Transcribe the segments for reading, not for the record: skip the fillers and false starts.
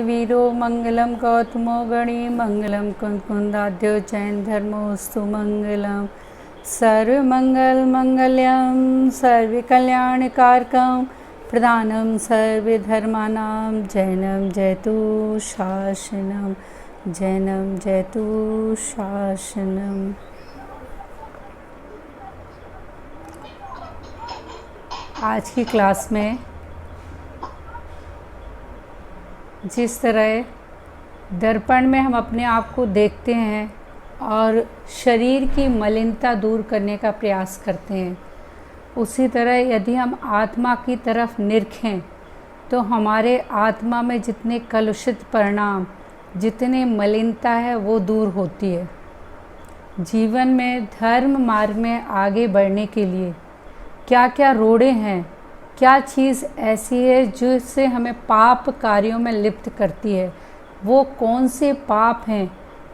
वीरो मंगलम गौतमो गणी मंगलम कुंदाद्यो जैन धर्मोस्तु मंगलम सर्वमंगल मंगल्यम सर्वकल्याणकारकम प्रधानम सर्वधर्मानां जैनम जयतु शासनम जैनम जयतु शासनम। आज की क्लास में जिस तरह दर्पण में हम अपने आप को देखते हैं और शरीर की मलिनता दूर करने का प्रयास करते हैं, उसी तरह यदि हम आत्मा की तरफ निरखें तो हमारे आत्मा में जितने कलुषित परिणाम, जितने मलिनता है वो दूर होती है। जीवन में धर्म मार्ग में आगे बढ़ने के लिए क्या क्या रोड़े हैं, क्या चीज़ ऐसी है जिससे हमें पाप कार्यों में लिप्त करती है, वो कौन से पाप हैं,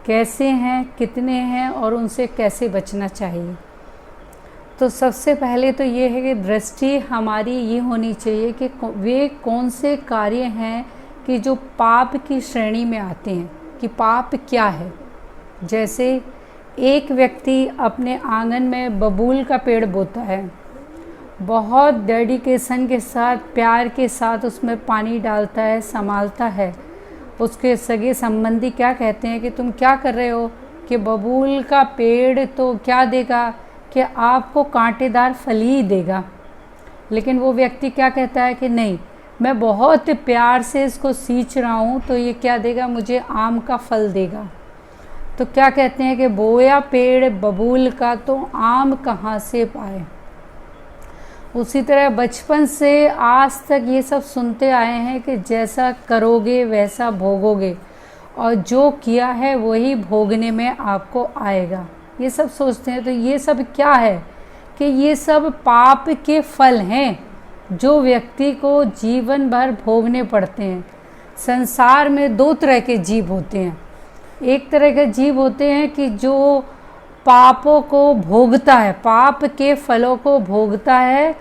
कैसे हैं, कितने हैं और उनसे कैसे बचना चाहिए। तो सबसे पहले तो ये है कि दृष्टि हमारी ये होनी चाहिए कि वे कौन से कार्य हैं कि जो पाप की श्रेणी में आते हैं, कि पाप क्या है। जैसे एक व्यक्ति अपने आंगन में बबूल का पेड़ बोता है, बहुत डेडिकेशन के साथ, प्यार के साथ उसमें पानी डालता है, संभालता है। उसके सगे संबंधी क्या कहते हैं कि तुम क्या कर रहे हो, कि बबूल का पेड़ तो क्या देगा कि आपको कांटेदार फल ही देगा। लेकिन वो व्यक्ति क्या कहता है कि नहीं, मैं बहुत प्यार से इसको सींच रहा हूँ तो ये क्या देगा, मुझे आम का फल देगा। तो क्या कहते हैं कि बोया पेड़ बबूल का तो आम कहाँ से पाए। उसी तरह बचपन से आज तक ये सब सुनते आए हैं कि जैसा करोगे वैसा भोगोगे और जो किया है वही भोगने में आपको आएगा, ये सब सोचते हैं। तो ये सब क्या है कि ये सब पाप के फल हैं जो व्यक्ति को जीवन भर भोगने पड़ते हैं। संसार में दो तरह के जीव होते हैं। एक तरह के जीव होते हैं कि जो पापों को भोगता है, पाप के फलों को भोगता है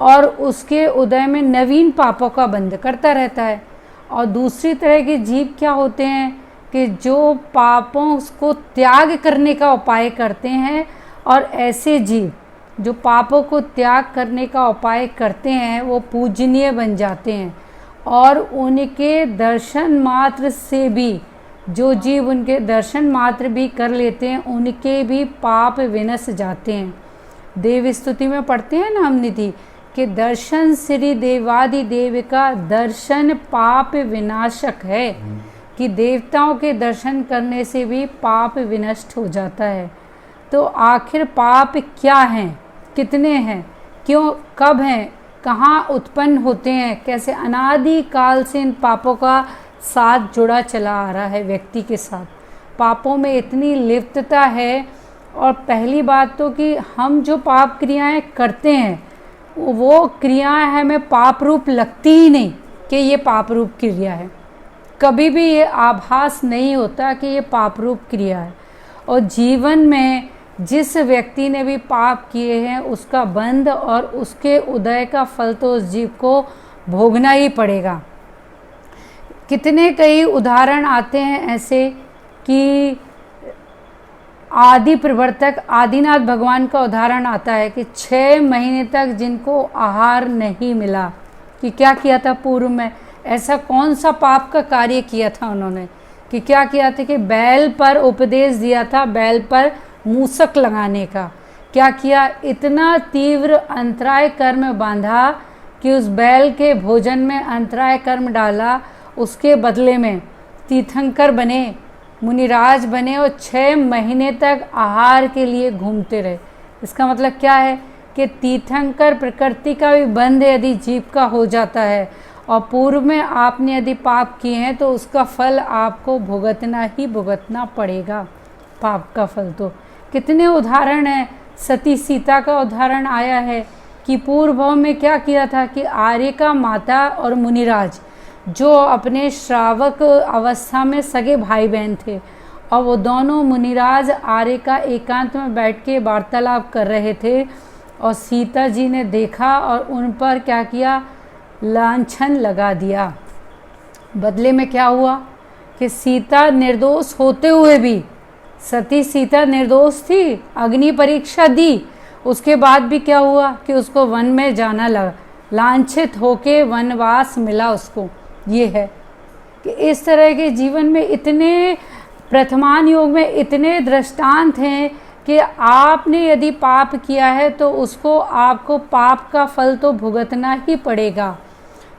और उसके उदय में नवीन पापों का बंध करता रहता है। और दूसरी तरह के जीव क्या होते हैं कि जो पापों को त्याग करने का उपाय करते हैं, और ऐसे जीव जो पापों को त्याग करने का उपाय करते हैं वो पूजनीय बन जाते हैं। और उनके दर्शन मात्र से भी, जो जीव उनके दर्शन मात्र भी कर लेते हैं, उनके भी पाप विनश जाते हैं। देव स्तुति में पढ़ते हैं ना हम निधि कि दर्शन श्री देवादि देव का दर्शन पाप विनाशक है, कि देवताओं के दर्शन करने से भी पाप विनष्ट हो जाता है। तो आखिर पाप क्या हैं, कितने हैं, क्यों, कब हैं, कहाँ उत्पन्न होते हैं, कैसे अनादि काल से इन पापों का साथ जुड़ा चला आ रहा है व्यक्ति के साथ। पापों में इतनी लिप्तता है। और पहली बात तो कि हम जो पाप क्रियाएं करते हैं वो क्रियाएं हमें पाप रूप लगती ही नहीं कि ये पाप रूप क्रिया है। कभी भी ये आभास नहीं होता कि ये पाप रूप क्रिया है। और जीवन में जिस व्यक्ति ने भी पाप किए हैं उसका बंध और उसके उदय का फल तो उस जीव को भोगना ही पड़ेगा। कितने कई उदाहरण आते हैं ऐसे कि आदि प्रवर्तक आदिनाथ भगवान का उदाहरण आता है कि 6 महीने तक जिनको आहार नहीं मिला, कि क्या किया था पूर्व में, ऐसा कौन सा पाप का कार्य किया था उन्होंने, कि क्या किया था कि बैल पर उपदेश दिया था, बैल पर मूसक लगाने का। क्या किया, इतना तीव्र अंतराय कर्म बांधा कि उस बैल के भोजन में अंतराय कर्म डाला, उसके बदले में तीर्थंकर बने, मुनिराज बने और 6 महीने तक आहार के लिए घूमते रहे। इसका मतलब क्या है कि तीर्थंकर प्रकृति का भी बंध यदि जीव का हो जाता है और पूर्व में आपने यदि पाप किए हैं तो उसका फल आपको भुगतना ही भुगतना पड़ेगा, पाप का फल। तो कितने उदाहरण हैं। सती सीता का उदाहरण आया है कि पूर्व भाव में क्या किया था कि आर्य का माता और मुनिराज जो अपने श्रावक अवस्था में सगे भाई बहन थे, और वो दोनों मुनिराज आर्य का एकांत में बैठ के वार्तालाप कर रहे थे और सीता जी ने देखा और उन पर क्या किया, लांछन लगा दिया। बदले में क्या हुआ कि सीता निर्दोष होते हुए भी, सती सीता निर्दोष थी, अग्नि परीक्षा दी, उसके बाद भी क्या हुआ कि उसको वन में जाना लगा, लांछित होके वनवास मिला उसको। ये है कि इस तरह के जीवन में इतने, प्रथमान योग में इतने दृष्टांत हैं कि आपने यदि पाप किया है तो उसको, आपको पाप का फल तो भुगतना ही पड़ेगा।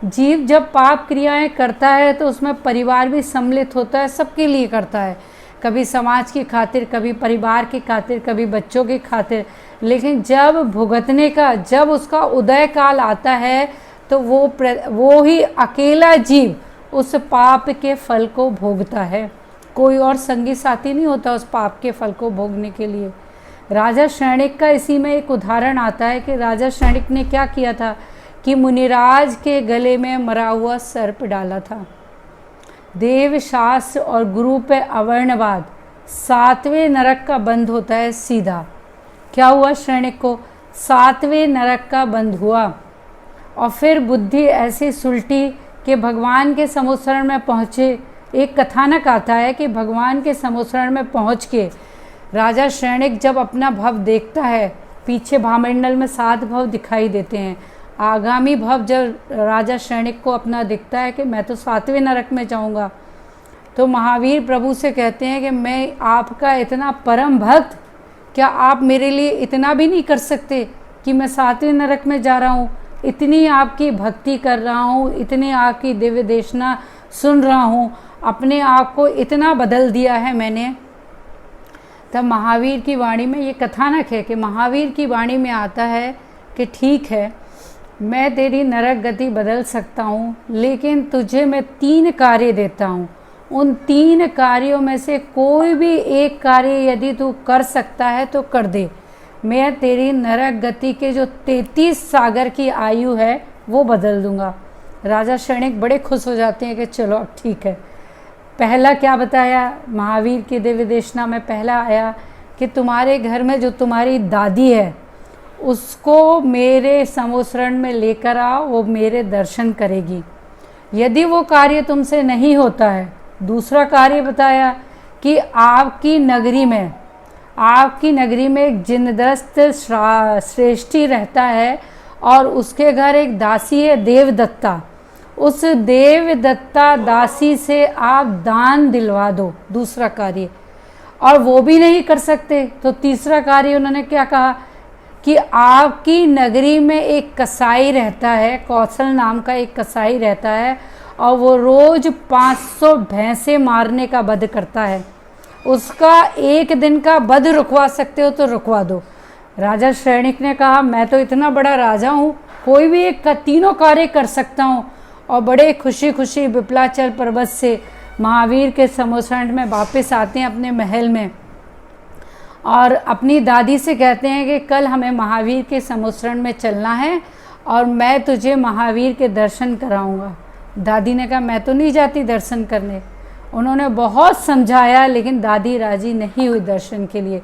जीव जब पाप क्रियाएं करता है तो उसमें परिवार भी सम्मिलित होता है, सबके लिए करता है, कभी समाज की खातिर, कभी परिवार की खातिर, कभी बच्चों की खातिर। लेकिन जब भुगतने का, जब उसका उदय काल आता है तो वो ही अकेला जीव उस पाप के फल को भोगता है, कोई और संगी साथी नहीं होता उस पाप के फल को भोगने के लिए। राजा शैणिक का इसी में एक उदाहरण आता है कि राजा शैणिक ने क्या किया था कि मुनिराज के गले में मरा हुआ सर्प डाला था। देव शास्त्र और गुरु पे अवर्णवाद, 7वें नरक का बंध होता है सीधा। क्या हुआ शैणिक को? 7वें नरक का बंध हुआ। और फिर बुद्धि ऐसी सुलटी कि भगवान के समुद्रण में पहुँचे। एक कथानक आता है कि भगवान के समुद्रण में पहुँच के राजा शैणिक जब अपना भव देखता है, पीछे भामंडल में 7 भव दिखाई देते हैं। आगामी भव जब राजा शैणिक को अपना दिखता है कि मैं तो 7वें नरक में जाऊंगा, तो महावीर प्रभु से कहते हैं कि मैं आपका इतना परम भक्त, क्या आप मेरे लिए इतना भी नहीं कर सकते कि मैं 7वें नरक में जा रहा हूँ? इतनी आपकी भक्ति कर रहा हूँ, इतनी आपकी दिव्य देशना सुन रहा हूँ, अपने आप को इतना बदल दिया है मैंने। तब महावीर की वाणी में ये कथानक है कि महावीर की वाणी में आता है कि ठीक है, मैं तेरी नरक गति बदल सकता हूँ, लेकिन तुझे मैं 3 कार्य देता हूँ। उन 3 कार्यों में से कोई भी एक कार्य यदि तू कर सकता है तो कर दे, मैं तेरी नरक गति के जो 33 सागर की आयु है वो बदल दूंगा। राजा शैणिक बड़े खुश हो जाते हैं कि चलो अब ठीक है। पहला क्या बताया महावीर की दिव्य देशना में? पहला आया कि तुम्हारे घर में जो तुम्हारी दादी है उसको मेरे समुद्रण में लेकर आओ, वो मेरे दर्शन करेगी। यदि वो कार्य तुमसे नहीं होता है, दूसरा कार्य बताया कि आपकी नगरी में एक जिनदस्त श्रेष्ठी रहता है और उसके घर एक दासी है देवदत्ता। उस देवदत्ता दासी से आप दान दिलवा दो, दूसरा कार्य। और वो भी नहीं कर सकते तो तीसरा कार्य उन्होंने क्या कहा कि आपकी नगरी में एक कसाई रहता है, कौशल नाम का एक कसाई रहता है, और वो रोज 500 भैंसे मारने का वध करता है। उसका एक दिन का वध रुकवा सकते हो तो रुकवा दो। राजा शैणिक ने कहा मैं तो इतना बड़ा राजा हूँ, कोई भी एक तीनों कार्य कर सकता हूँ। और बड़े खुशी खुशी विपलाचल पर्वत से महावीर के समुद्रण में वापस आते हैं अपने महल में, और अपनी दादी से कहते हैं कि कल हमें महावीर के समुद्रण में चलना है और मैं तुझे महावीर के दर्शन कराऊंगा। दादी ने कहा मैं तो नहीं जाती दर्शन करने। उन्होंने बहुत समझाया लेकिन दादी राजी नहीं हुई दर्शन के लिए।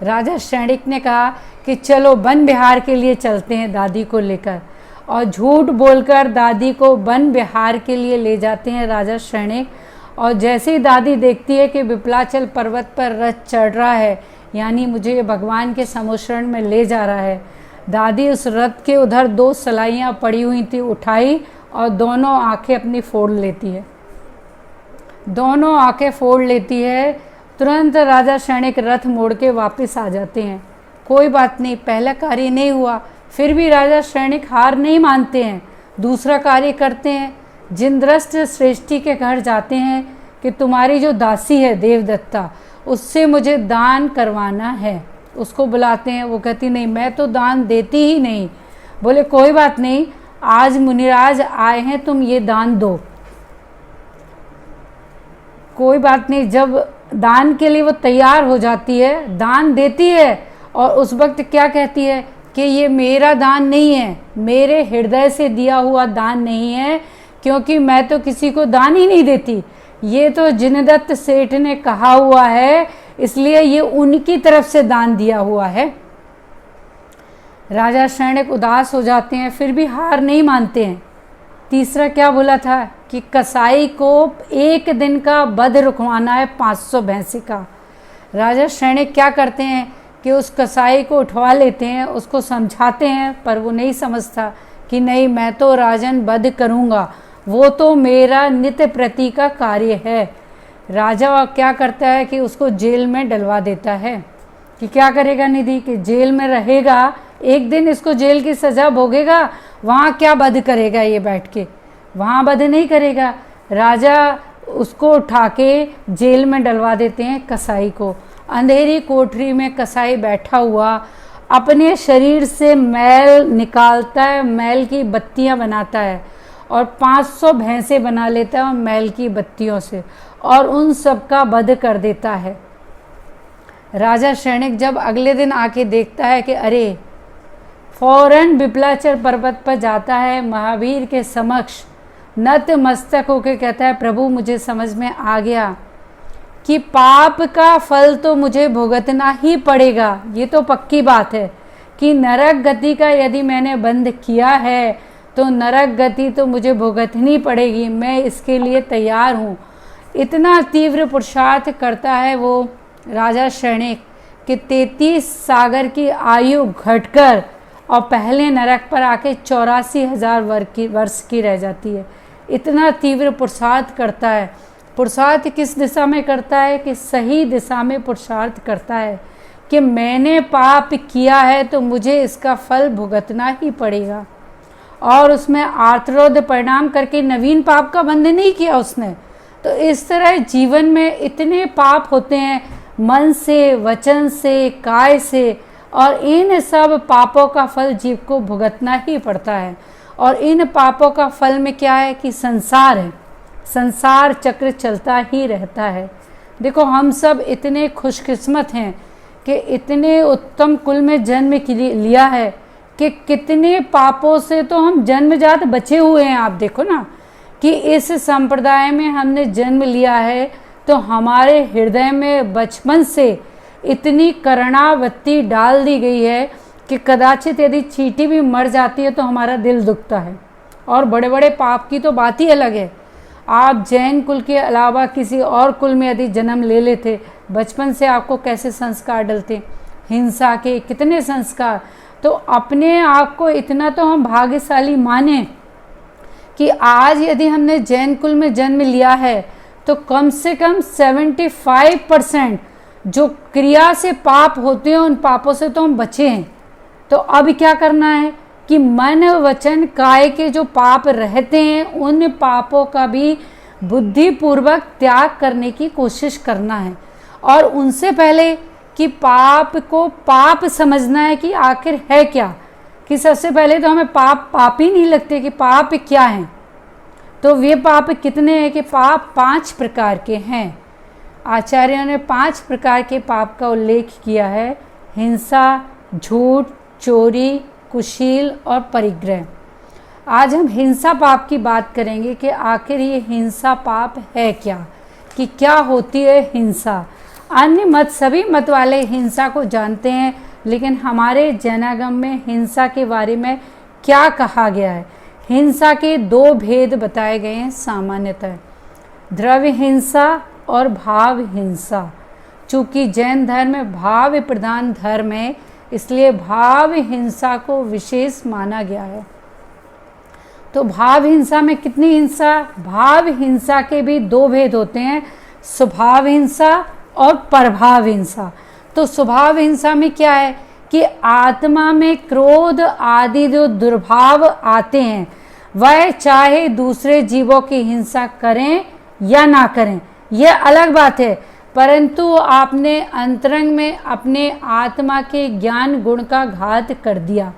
राजा शैणिक ने कहा कि चलो वन विहार के लिए चलते हैं दादी को लेकर, और झूठ बोलकर दादी को वन विहार के लिए ले जाते हैं राजा शैणिक। और जैसे ही दादी देखती है कि विपलाचल पर्वत पर रथ चढ़ रहा है, यानी मुझे भगवान के समुद्रण में ले जा रहा है, दादी उस रथ के उधर 2 सलाइयाँ पड़ी हुई थी उठाई और दोनों आंखें अपनी फोड़ लेती है। दोनों आंखें फोड़ लेती है। तुरंत राजा शैणिक रथ मोड़ के वापस आ जाते हैं। कोई बात नहीं, पहला कार्य नहीं हुआ, फिर भी राजा शैणिक हार नहीं मानते हैं, दूसरा कार्य करते हैं। जिनद्रष्ट श्रेष्ठी के घर जाते हैं कि तुम्हारी जो दासी है देवदत्ता, उससे मुझे दान करवाना है। उसको बुलाते हैं, वो कहती नहीं मैं तो दान देती ही नहीं। बोले कोई बात नहीं, आज मुनिराज आए हैं, तुम ये दान दो। कोई बात नहीं, जब दान के लिए वो तैयार हो जाती है, दान देती है, और उस वक्त क्या कहती है कि ये मेरा दान नहीं है, मेरे हृदय से दिया हुआ दान नहीं है, क्योंकि मैं तो किसी को दान ही नहीं देती, ये तो जिनदत्त सेठ ने कहा हुआ है, इसलिए ये उनकी तरफ से दान दिया हुआ है। राजा शैणिक उदास हो जाते हैं, फिर भी हार नहीं मानते हैं। तीसरा क्या बोला था कि कसाई को एक दिन का वध रुकवाना है 500 भैंसे का। राजा शैणिक क्या करते हैं कि उस कसाई को उठवा लेते हैं, उसको समझाते हैं, पर वो नहीं समझता कि नहीं, मैं तो राजन वध करूँगा, वो तो मेरा नित्य प्रति का कार्य है। राजा क्या करता है कि उसको जेल में डलवा देता है। कि क्या करेगा निधि, कि जेल में रहेगा, एक दिन इसको जेल की सज़ा भोगेगा, वहाँ क्या वध करेगा ये बैठ के, वहाँ वध नहीं करेगा। राजा उसको उठा के जेल में डलवा देते हैं कसाई को। अंधेरी कोठरी में कसाई बैठा हुआ अपने शरीर से मैल निकालता है, मैल की बत्तियां बनाता है और 500 भैंसे बना लेता है मैल की बत्तियों से, और उन सब का वध कर देता है। राजा शैणिक जब अगले दिन आके देखता है कि अरे, फौरन विपलाचल पर्वत पर जाता है, महावीर के समक्ष नतमस्तक होकर कहता है, प्रभु मुझे समझ में आ गया कि पाप का फल तो मुझे भुगतना ही पड़ेगा। ये तो पक्की बात है कि नरक गति का यदि मैंने बंद किया है तो नरक गति तो मुझे भुगतनी पड़ेगी, मैं इसके लिए तैयार हूँ। इतना तीव्र पुरुषार्थ करता है वो राजा शैणिक कि 33 सागर की आयु घटकर और पहले नरक पर आके 84,000 वर्ष की रह जाती है। इतना तीव्र पुरुषार्थ करता है। पुरुषार्थ किस दिशा में करता है कि सही दिशा में पुरुषार्थ करता है कि मैंने पाप किया है तो मुझे इसका फल भुगतना ही पड़ेगा। और उसमें आर्तरोध परिणाम करके नवीन पाप का बंध नहीं किया उसने। तो इस तरह जीवन में इतने पाप होते हैं, मन से, वचन से, काय से, और इन सब पापों का फल जीव को भुगतना ही पड़ता है। और इन पापों का फल में क्या है कि संसार है, संसार चक्र चलता ही रहता है। देखो, हम सब इतने खुशकिस्मत हैं कि इतने उत्तम कुल में जन्म लिया है कि कितने पापों से तो हम जन्मजात बचे हुए हैं। आप देखो ना कि इस संप्रदाय में हमने जन्म लिया है तो हमारे हृदय में बचपन से इतनी करुणावृत्ति डाल दी गई है कि कदाचित यदि चींटी भी मर जाती है तो हमारा दिल दुखता है। और बड़े बड़े पाप की तो बात ही अलग है। आप जैन कुल के अलावा किसी और कुल में यदि जन्म ले लेते, बचपन से आपको कैसे संस्कार डलते, हिंसा के कितने संस्कार। तो अपने आप को इतना तो हम भाग्यशाली माने कि आज यदि हमने जैन कुल में जन्म लिया है तो कम से कम 75% जो क्रिया से पाप होते हैं उन पापों से तो हम बचे हैं। तो अब क्या करना है कि मन वचन काय के जो पाप रहते हैं उन पापों का भी बुद्धिपूर्वक त्याग करने की कोशिश करना है। और उनसे पहले कि पाप को पाप समझना है कि आखिर है क्या, कि सबसे पहले तो हमें पाप ही नहीं लगते कि पाप क्या है। तो वे पाप कितने हैं कि पाप 5 प्रकार के हैं। आचार्यों ने 5 प्रकार के पाप का उल्लेख किया है: हिंसा, झूठ, चोरी, कुशील और परिग्रह। आज हम हिंसा पाप की बात करेंगे कि आखिर ये हिंसा पाप है क्या, कि क्या होती है हिंसा। अन्य मत, सभी मत वाले हिंसा को जानते हैं, लेकिन हमारे जैनागम में हिंसा के बारे में क्या कहा गया है। हिंसा के 2 भेद बताए गए हैं सामान्यतः, द्रव्य हिंसा और भाव हिंसा। चूँकि जैन धर्म भाव प्रधान धर्म है, इसलिए भाव हिंसा को विशेष माना गया है। तो भाव हिंसा में कितनी हिंसा? भाव हिंसा के भी 2 भेद होते हैं, स्वभाव हिंसा और प्रभाव हिंसा। तो स्वभाव हिंसा में क्या है कि आत्मा में क्रोध आदि जो दुर्भाव आते हैं वह चाहे दूसरे जीवों की हिंसा करें या ना करें, यह अलग बात है, परंतु आपने अंतरंग में अपने आत्मा के ज्ञान गुण का घात कर दिया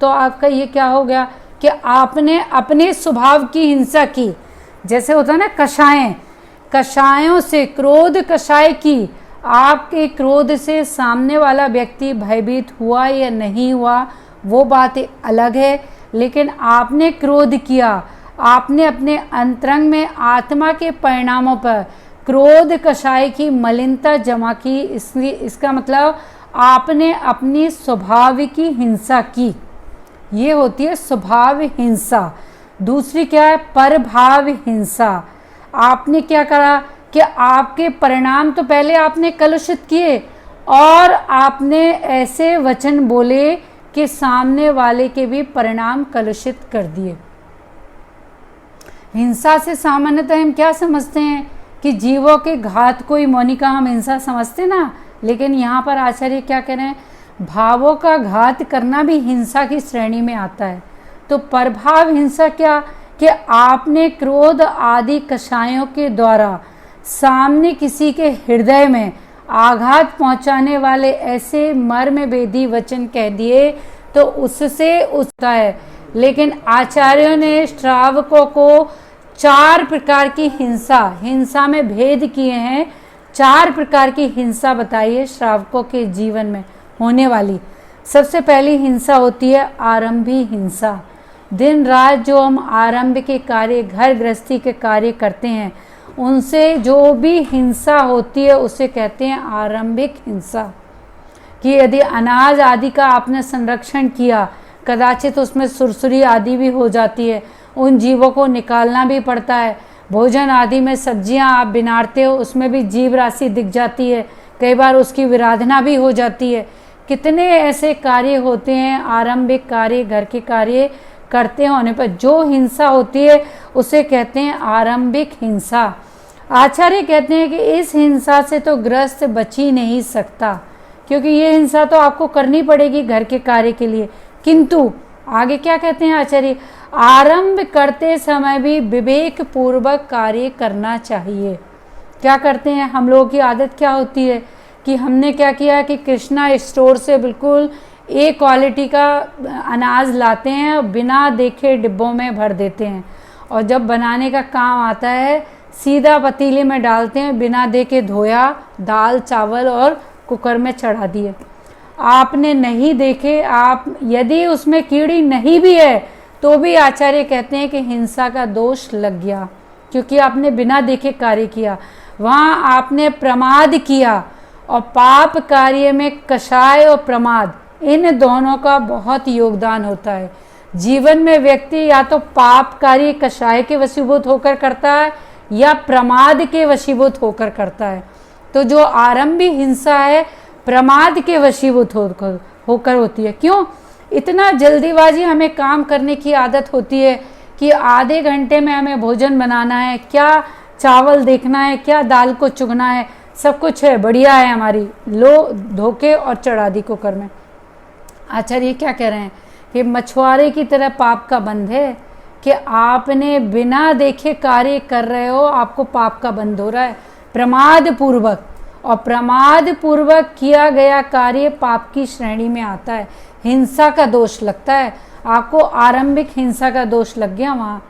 तो आपका ये क्या हो गया कि आपने अपने स्वभाव की हिंसा की। जैसे होता है ना कषाय, कषायों से क्रोध कषाय की, आपके क्रोध से सामने वाला व्यक्ति भयभीत हुआ या नहीं हुआ वो बात अलग है, लेकिन आपने क्रोध किया, आपने अपने अंतरंग में आत्मा के परिणामों पर क्रोध कषाय की मलिनता जमा की, इसलिए इसका मतलब आपने अपनी स्वभाव की हिंसा की। ये होती है स्वभाव हिंसा। दूसरी क्या है, परभाव हिंसा। आपने क्या करा कि आपके परिणाम तो पहले आपने कलुषित किए और आपने ऐसे वचन बोले कि सामने वाले के भी परिणाम कलुषित कर दिए। हिंसा से सामान्यतः हम क्या समझते हैं कि जीवों के घात को ही मोनिका हम हिंसा समझते ना, लेकिन यहाँ पर आचार्य क्या कह रहे हैं, भावों का घात करना भी हिंसा की श्रेणी में आता है। तो प्रभाव हिंसा क्या कि आपने क्रोध आदि कषायों के द्वारा सामने किसी के हृदय में आघात पहुंचाने वाले ऐसे मर्मभेदी वचन कह दिए तो उससे उसका है। लेकिन आचार्यों ने श्रावकों को 4 प्रकार की हिंसा में भेद किए हैं। 4 प्रकार की हिंसा बताई है श्रावकों के जीवन में होने वाली। सबसे पहली हिंसा होती है आरंभी हिंसा। दिन रात जो हम आरंभ के कार्य, घर गृहस्थी के कार्य करते हैं, उनसे जो भी हिंसा होती है उसे कहते हैं आरंभिक हिंसा। कि यदि अनाज आदि का आपने संरक्षण किया, कदाचित उसमें सुरसुरी आदि भी हो जाती है, उन जीवों को निकालना भी पड़ता है। भोजन आदि में सब्जियां आप बिनारते हो, उसमें भी जीव राशि दिख जाती है, कई बार उसकी विराधना भी हो जाती है। कितने ऐसे कार्य होते हैं, आरंभिक कार्य, घर के कार्य करते होने पर जो हिंसा होती है उसे कहते हैं आरंभिक हिंसा। आचार्य कहते हैं कि इस हिंसा से तो ग्रस्त बच ही नहीं सकता, क्योंकि ये हिंसा तो आपको करनी पड़ेगी घर के कार्य के लिए। किंतु आगे क्या कहते हैं आचार्य, आरंभ करते समय भी विवेक पूर्वक कार्य करना चाहिए। क्या करते हैं हम लोगों की आदत क्या होती है कि हमने क्या किया कि कृष्णा स्टोर से बिल्कुल ए क्वालिटी का अनाज लाते हैं और बिना देखे डिब्बों में भर देते हैं, और जब बनाने का काम आता है सीधा पतीले में डालते हैं, बिना देखे धोया, दाल चावल और कुकर में चढ़ा दिए। आपने नहीं देखे, आप यदि उसमें कीड़ी नहीं भी है तो भी आचार्य कहते हैं कि हिंसा का दोष लग गया, क्योंकि आपने बिना देखे कार्य किया। वहाँ आपने प्रमाद किया, और पाप कार्य में कषाय और प्रमाद, इन दोनों का बहुत योगदान होता है। जीवन में व्यक्ति या तो पाप कार्य कषाय के वशीभूत होकर करता है या प्रमाद के वशीभूत होकर करता है। तो जो आरंभी हिंसा है प्रमाद के वशीभूत होकर होती है। क्यों? इतना जल्दीबाजी हमें काम करने की आदत होती है कि आधे घंटे में हमें भोजन बनाना है, क्या चावल देखना है, क्या दाल को चुगना है, सब कुछ है, बढ़िया है हमारी, लो धोके और चढ़ा दी कुकर में। आचार्य क्या कह रहे हैं कि मछुआरे की तरह पाप का बंध है कि आपने बिना देखे कार्य कर रहे हो, आपको पाप का बंध हो रहा है प्रमाद पूर्वक, और प्रमाद पूर्वक किया गया कार्य पाप की श्रेणी में आता है, हिंसा का दोष लगता है। आपको आरंभिक हिंसा का दोष लग गया वहाँ।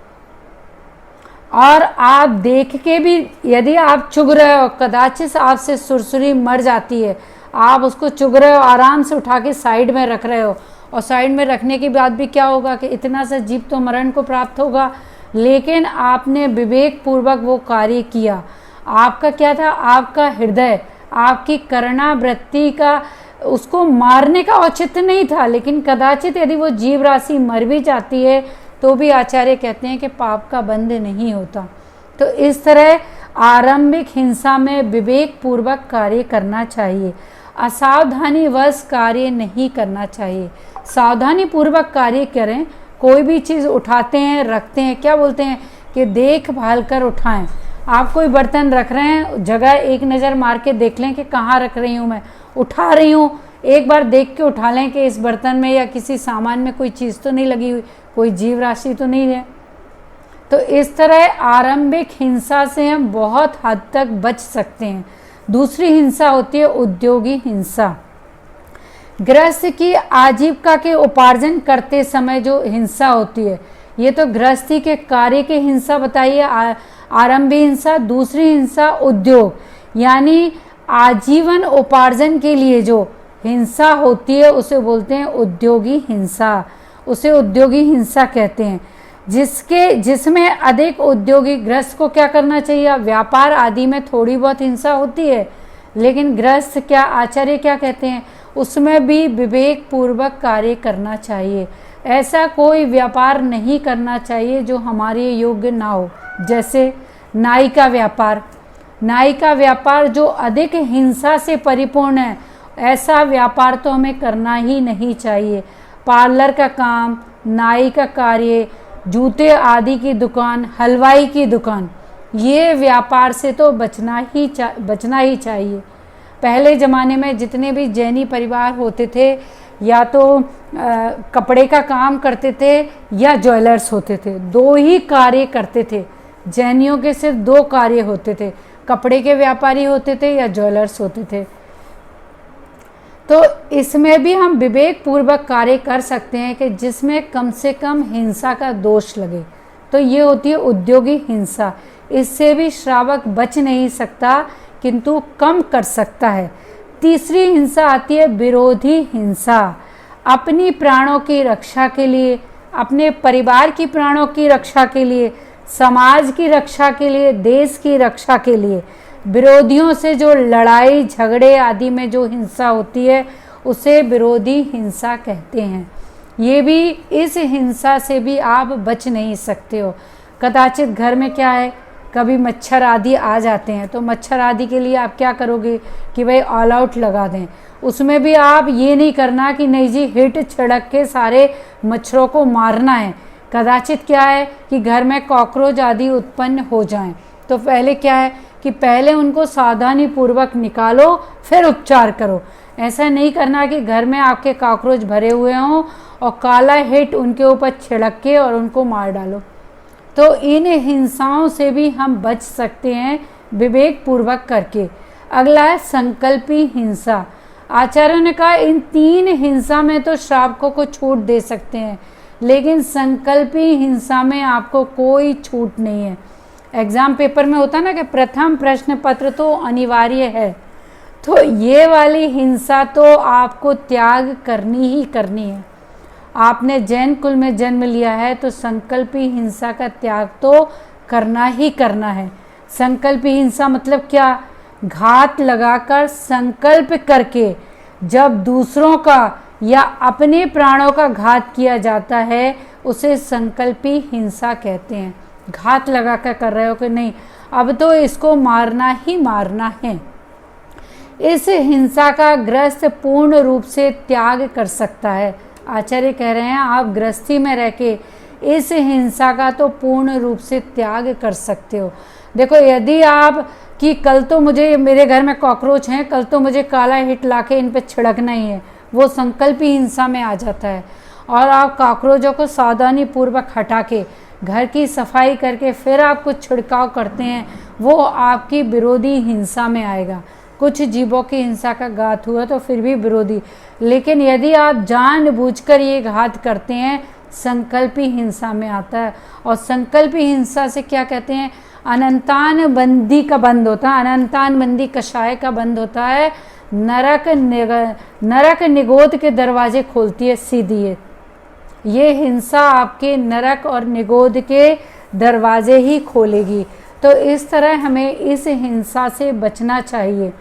और आप देख के भी यदि आप चुग रहे हो, कदाचित आपसे सुरसुरी मर जाती है, आप उसको चुग रहे हो, आराम से उठा के साइड में रख रहे हो, और साइड में रखने के बाद भी क्या होगा कि इतना सा जीव तो मरण को प्राप्त होगा, लेकिन आपने विवेक पूर्वक वो कार्य किया। आपका क्या था, आपका हृदय, आपकी करुणा वृत्ति का उसको मारने का औचित्य नहीं था, लेकिन कदाचित यदि वो जीव राशि मर भी जाती है तो भी आचार्य कहते हैं कि पाप का बंध नहीं होता। तो इस तरह आरंभिक हिंसा में विवेक पूर्वक कार्य करना चाहिए, असावधानी वश कार्य नहीं करना चाहिए। सावधानी पूर्वक कार्य करें। कोई भी चीज़ उठाते हैं, रखते हैं, क्या बोलते हैं कि देखभाल कर उठाएं। आप कोई बर्तन रख रहे हैं, जगह एक नज़र मार के देख लें कि कहाँ रख रही हूँ मैं, उठा रही हूँ, एक बार देख के उठा लें कि इस बर्तन में या किसी सामान में कोई चीज़ तो नहीं लगी हुई, कोई जीव राशि तो नहीं है। तो इस तरह आरंभिक हिंसा से हम बहुत हद तक बच सकते हैं। दूसरी हिंसा होती है उद्योगी हिंसा। गृहस्थ की आजीविका के उपार्जन करते समय जो हिंसा होती है, ये तो गृहस्थी के कार्य की हिंसा बताइए, आरंभिक हिंसा। दूसरी हिंसा उद्योग, यानी आजीवन उपार्जन के लिए जो हिंसा होती है उसे बोलते हैं उद्योगी हिंसा, उसे उद्योगी हिंसा कहते हैं। जिसमें अधिक उद्योगी गृहस्थ को क्या करना चाहिए, व्यापार आदि में थोड़ी बहुत हिंसा होती है, लेकिन गृहस्थ क्या, आचार्य क्या कहते हैं, उसमें भी विवेक पूर्वक कार्य करना चाहिए, ऐसा कोई व्यापार नहीं करना चाहिए जो हमारे योग्य ना हो। जैसे नाई का व्यापार, नाई का व्यापार जो अधिक हिंसा से परिपूर्ण है, ऐसा व्यापार तो हमें करना ही नहीं चाहिए। पार्लर का काम, नाई का कार्य, जूते आदि की दुकान, हलवाई की दुकान, ये व्यापार से तो बचना ही चाहिए। पहले ज़माने में जितने भी जैनी परिवार होते थे, या तो कपड़े का काम करते थे या ज्वेलर्स होते थे, दो ही कार्य करते थे। जैनियों के सिर्फ दो कार्य होते थे, कपड़े के व्यापारी होते थे या ज्वेलर्स होते थे। तो इसमें भी हम विवेक पूर्वक कार्य कर सकते हैं कि जिसमें कम से कम हिंसा का दोष लगे। तो ये होती है उद्योगी हिंसा। इससे भी श्रावक बच नहीं सकता किंतु कम कर सकता है। तीसरी हिंसा आती है विरोधी हिंसा। अपनी प्राणों की रक्षा के लिए, अपने परिवार की प्राणों की रक्षा के लिए, समाज की रक्षा के लिए, देश की रक्षा के लिए विरोधियों से जो लड़ाई झगड़े आदि में जो हिंसा होती है उसे विरोधी हिंसा कहते हैं। ये भी, इस हिंसा से भी आप बच नहीं सकते हो। कदाचित घर में क्या है, कभी मच्छर आदि आ जाते हैं, तो मच्छर आदि के लिए आप क्या करोगे कि भाई ऑल आउट लगा दें। उसमें भी आप ये नहीं करना कि नहीं जी हिट छिड़क के सारे मच्छरों को मारना है। कदाचित क्या है कि घर में कॉकरोच आदि उत्पन्न हो जाएं, तो पहले क्या है कि पहले उनको सावधानी पूर्वक निकालो फिर उपचार करो। ऐसा नहीं करना कि घर में आपके कॉकरोच भरे हुए हों और काला हिट उनके ऊपर छिड़क के और उनको मार डालो। तो इन हिंसाओं से भी हम बच सकते हैं विवेक पूर्वक करके। अगला है संकल्पी हिंसा। आचार्यों ने कहा इन तीन हिंसा में तो श्रावकों को छूट दे सकते हैं, लेकिन संकल्पी हिंसा में आपको कोई छूट नहीं है। एग्जाम पेपर में होता ना कि प्रथम प्रश्न पत्र तो अनिवार्य है, तो ये वाली हिंसा तो आपको त्याग करनी ही करनी है। आपने जैन कुल में जन्म लिया है तो संकल्पी हिंसा का त्याग तो करना ही करना है। संकल्पी हिंसा मतलब क्या? घात लगाकर संकल्प करके जब दूसरों का या अपने प्राणों का घात किया जाता है उसे संकल्पी हिंसा कहते हैं। घात लगाकर कर रहे हो कि नहीं अब तो इसको मारना ही मारना है। इस हिंसा का ग्रस्त पूर्ण रूप से त्याग कर सकता है। आचार्य कह रहे हैं आप गृहस्थी में रह के इस हिंसा का तो पूर्ण रूप से त्याग कर सकते हो। देखो यदि आप कि कल तो मुझे मेरे घर में कॉकरोच हैं, कल तो मुझे काला हिट लाके इन पे छिड़कना ही है, वो संकल्पी हिंसा में आ जाता है। और आप कॉकरोचों को सावधानी पूर्वक हटा के घर की सफाई करके फिर आप कुछ छिड़काव करते हैं, वो आपकी विरोधी हिंसा में आएगा। कुछ जीवों की हिंसा का घात हुआ तो फिर भी विरोधी, लेकिन यदि आप जानबूझकर ये घात करते हैं संकल्पी हिंसा में आता है। और संकल्पी हिंसा से क्या कहते हैं? अनंतान बंदी का बंद होता है, अनंतान बंदी कषाय का बंद होता है। नरक निगोद के दरवाजे खोलती है सीधी है। ये हिंसा आपके नरक और निगोद के दरवाजे ही खोलेगी। तो इस तरह हमें इस हिंसा से बचना चाहिए।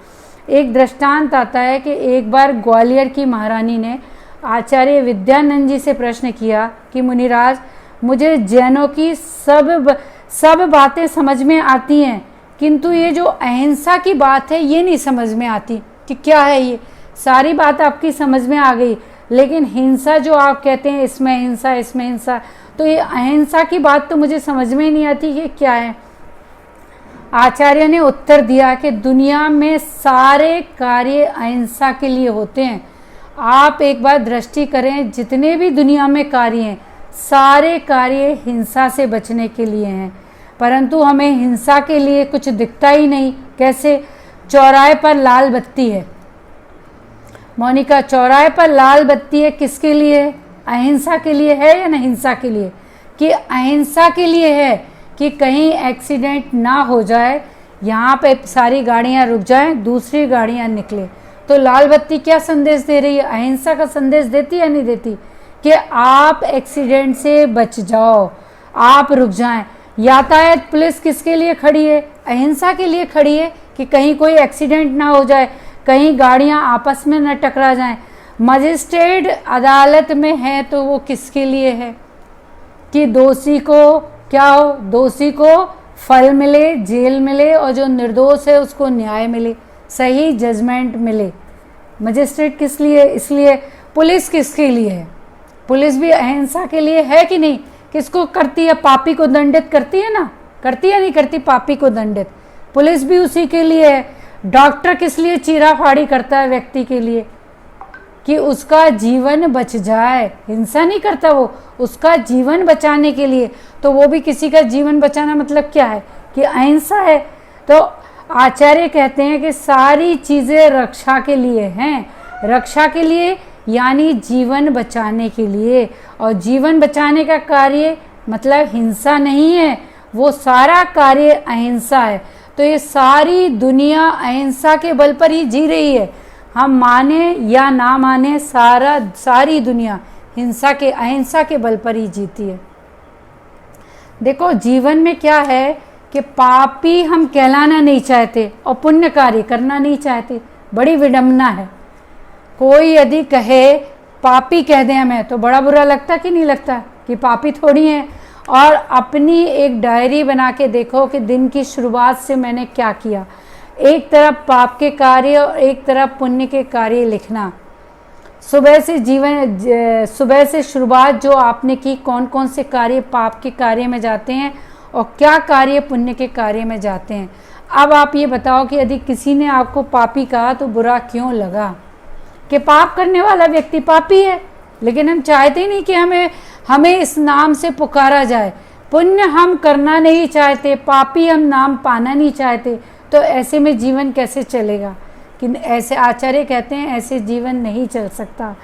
एक दृष्टांत आता है कि एक बार ग्वालियर की महारानी ने आचार्य विद्यानंद जी से प्रश्न किया कि मुनिराज, मुझे जैनों की सब बातें समझ में आती हैं, किंतु ये जो अहिंसा की बात है ये नहीं समझ में आती कि क्या है ये। सारी बात आपकी समझ में आ गई, लेकिन हिंसा जो आप कहते हैं इसमें हिंसा इसमें हिंसा, तो ये अहिंसा की बात तो मुझे समझ में नहीं आती ये क्या है। आचार्य ने उत्तर दिया कि दुनिया में सारे कार्य अहिंसा के लिए होते हैं। आप एक बार दृष्टि करें, जितने भी दुनिया में कार्य हैं सारे कार्य हिंसा से बचने के लिए हैं, परंतु हमें हिंसा के लिए कुछ दिखता ही नहीं। कैसे? चौराहे पर लाल बत्ती है, मोनिका चौराहे पर लाल बत्ती है, किसके लिए? अहिंसा के लिए है या नहीं हिंसा के लिए? कि अहिंसा के लिए है कि कहीं एक्सीडेंट ना हो जाए, यहाँ पे सारी गाड़ियाँ रुक जाएं, दूसरी गाड़ियाँ निकले। तो लाल बत्ती क्या संदेश दे रही है? अहिंसा का संदेश देती है नहीं देती? कि आप एक्सीडेंट से बच जाओ, आप रुक जाएं। यातायात पुलिस किसके लिए खड़ी है? अहिंसा के लिए खड़ी है कि कहीं कोई एक्सीडेंट ना हो जाए, कहीं गाड़ियां आपस में न टकरा जाएं। मजिस्ट्रेट अदालत में है तो वो किसके लिए है कि दोषी को क्या हो, दोषी को फल मिले, जेल मिले, और जो निर्दोष है उसको न्याय मिले, सही जजमेंट मिले। मजिस्ट्रेट किस लिए? इसलिए। पुलिस किसके लिए है? पुलिस भी अहिंसा के लिए है कि नहीं? किसको करती है? पापी को दंडित करती है ना, करती है नहीं करती? पापी को दंडित पुलिस भी उसी के लिए है। डॉक्टर किस लिए चीरा फाड़ी करता है? व्यक्ति के लिए, कि उसका जीवन बच जाए। हिंसा नहीं करता वो, उसका जीवन बचाने के लिए। तो वो भी किसी का जीवन बचाना मतलब क्या है कि अहिंसा है। तो आचार्य कहते हैं कि सारी चीज़ें रक्षा के लिए हैं, रक्षा के लिए यानी जीवन बचाने के लिए। और जीवन बचाने का कार्य मतलब हिंसा नहीं है, वो सारा कार्य अहिंसा है। तो ये सारी दुनिया अहिंसा के बल पर ही जी रही है। हम माने या ना माने, सारी दुनिया अहिंसा के बल पर ही जीती है। देखो जीवन में क्या है कि पापी हम कहलाना नहीं चाहते और पुण्य कार्य करना नहीं चाहते। बड़ी विडंबना है। कोई यदि कहे पापी कह दें हमें तो बड़ा बुरा लगता कि नहीं लगता कि पापी थोड़ी हैं। और अपनी एक डायरी बना के देखो कि दिन की शुरुआत से मैंने क्या किया। एक तरफ पाप के कार्य और एक तरफ पुण्य के कार्य लिखना। सुबह से शुरुआत जो आपने की, कौन कौन से कार्य पाप के कार्य में जाते हैं और क्या कार्य पुण्य के कार्य में जाते हैं। अब आप ये बताओ कि यदि किसी ने आपको पापी कहा तो बुरा क्यों लगा? कि पाप करने वाला व्यक्ति पापी है, लेकिन हम चाहते ही नहीं कि हमें इस नाम से पुकारा जाए। पुण्य हम करना नहीं चाहते, पापी हम नाम पाना नहीं चाहते। तो ऐसे में जीवन कैसे चलेगा? कि ऐसे आचार्य कहते हैं ऐसे जीवन नहीं चल सकता।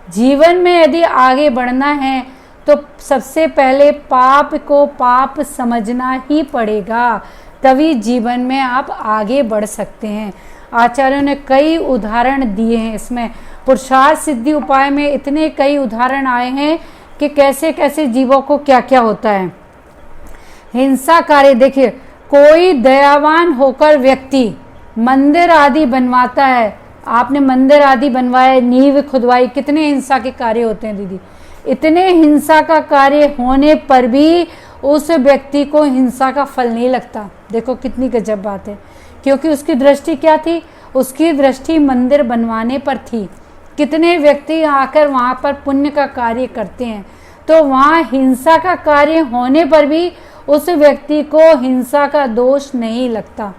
जीवन में यदि आगे बढ़ना है तो सबसे पहले पाप को पाप समझना ही पड़ेगा, तभी जीवन में आप आगे बढ़ सकते हैं। आचार्यों ने कई उदाहरण दिए हैं इसमें। पुरुषार्थ सिद्धि उपाय में इतने कई उदाहरण आए हैं कि कैसे कैसे जीवों को क्या क्या होता है। हिंसा कार्य देखिए, कोई दयावान होकर व्यक्ति मंदिर आदि बनवाता है। आपने मंदिर आदि बनवाए, नींव खुदवाई, कितने हिंसा के कार्य होते हैं दीदी। इतने हिंसा का कार्य होने पर भी उस व्यक्ति को हिंसा का फल नहीं लगता। देखो कितनी गजब बात है, क्योंकि उसकी दृष्टि क्या थी? उसकी दृष्टि मंदिर बनवाने पर थी। कितने व्यक्ति आकर वहाँ पर पुण्य का कार्य करते हैं, तो वहाँ हिंसा का कार्य होने पर भी उस व्यक्ति को हिंसा का दोष नहीं लगता।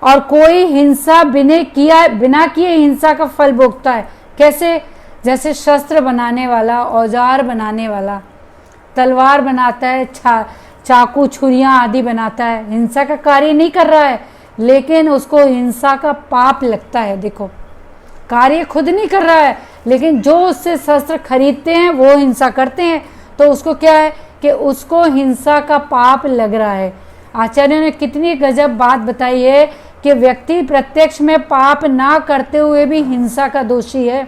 और कोई हिंसा बिना किए हिंसा का फल भोगता है। कैसे? जैसे शस्त्र बनाने वाला, औजार बनाने वाला तलवार बनाता है, चाकू छुरियां आदि बनाता है, हिंसा का कार्य नहीं कर रहा है, लेकिन उसको हिंसा का पाप लगता है। देखो कार्य खुद नहीं कर रहा है, लेकिन जो उससे शस्त्र खरीदते हैं वो हिंसा करते हैं, तो उसको क्या है कि उसको हिंसा का पाप लग रहा है। आचार्यों ने कितनी गजब बात बताई है कि व्यक्ति प्रत्यक्ष में पाप ना करते हुए भी हिंसा का दोषी है,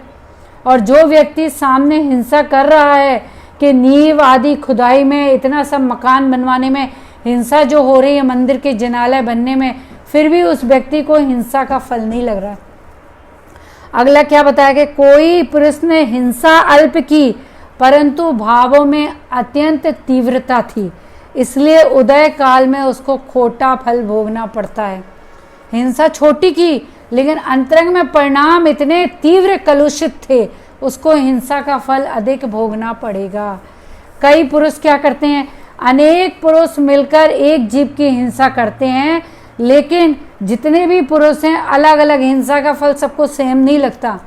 और जो व्यक्ति सामने हिंसा कर रहा है कि नींव आदि खुदाई में, इतना सब मकान बनवाने में हिंसा जो हो रही है, मंदिर के जिनालय बनने में, फिर भी उस व्यक्ति को हिंसा का फल नहीं लग रहा। अगला क्या बताया कि कोई पुरुष ने हिंसा अल्प की, परंतु भावों में अत्यंत तीव्रता थी, इसलिए उदय काल में उसको खोटा फल भोगना पड़ता है। हिंसा छोटी की, लेकिन अंतरंग में परिणाम इतने तीव्र कलुषित थे, उसको हिंसा का फल अधिक भोगना पड़ेगा। कई पुरुष क्या करते हैं? अनेक पुरुष मिलकर एक जीव की हिंसा करते हैं, लेकिन जितने भी पुरुष हैं अलग अलग हिंसा का फल सबको सेम नहीं लगता।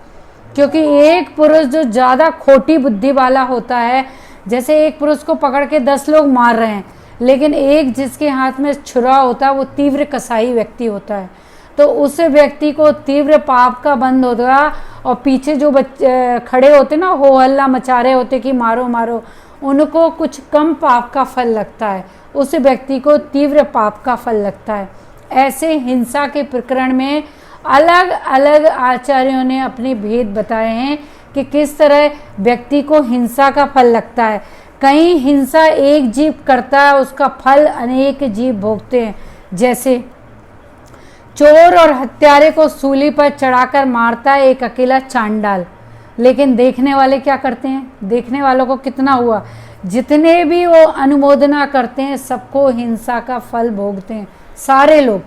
क्योंकि एक पुरुष जो ज़्यादा खोटी बुद्धि वाला होता है, जैसे एक पुरुष को पकड़ के 10 लोग मार रहे हैं, लेकिन एक जिसके हाथ में छुरा होता है वो तीव्र कसाई व्यक्ति होता है, तो उस व्यक्ति को तीव्र पाप का बंध होगा। और पीछे जो खड़े होते ना, हो हल्ला मचा रहे होते कि मारो मारो, उनको कुछ कम पाप का फल लगता है, उस व्यक्ति को तीव्र पाप का फल लगता है। ऐसे हिंसा के प्रकरण में अलग अलग आचार्यों ने अपने भेद बताए हैं कि किस तरह व्यक्ति को हिंसा का फल लगता है। कहीं हिंसा एक जीव करता है, उसका फल अनेक जीव भोगते हैं। जैसे चोर और हत्यारे को सूली पर चढ़ाकर मारता है एक अकेला चांडाल, लेकिन देखने वाले क्या करते हैं? देखने वालों को कितना हुआ? जितने भी वो अनुमोदना करते हैं सबको हिंसा का फल भोगते हैं। सारे लोग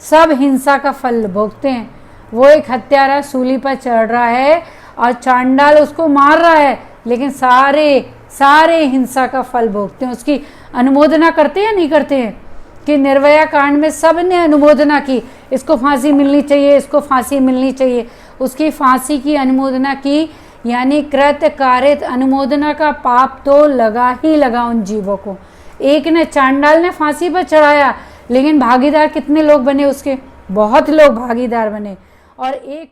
सब हिंसा का फल भोगते हैं। वो एक हत्यारा सूली पर चढ़ रहा है और चांडाल उसको मार रहा है, लेकिन सारे हिंसा का फल भोगते हैं। उसकी अनुमोदना करते हैं या नहीं करते हैं? कि निर्भया कांड में सब ने अनुमोदना की, इसको फांसी मिलनी चाहिए, इसको फांसी मिलनी चाहिए। उसकी फांसी की अनुमोदना की, यानी कृत कारित अनुमोदना का पाप तो लगा ही लगा उन जीवों को। एक ने, चांडाल ने फांसी पर चढ़ाया, लेकिन भागीदार कितने लोग बने उसके? बहुत लोग भागीदार बने। और एक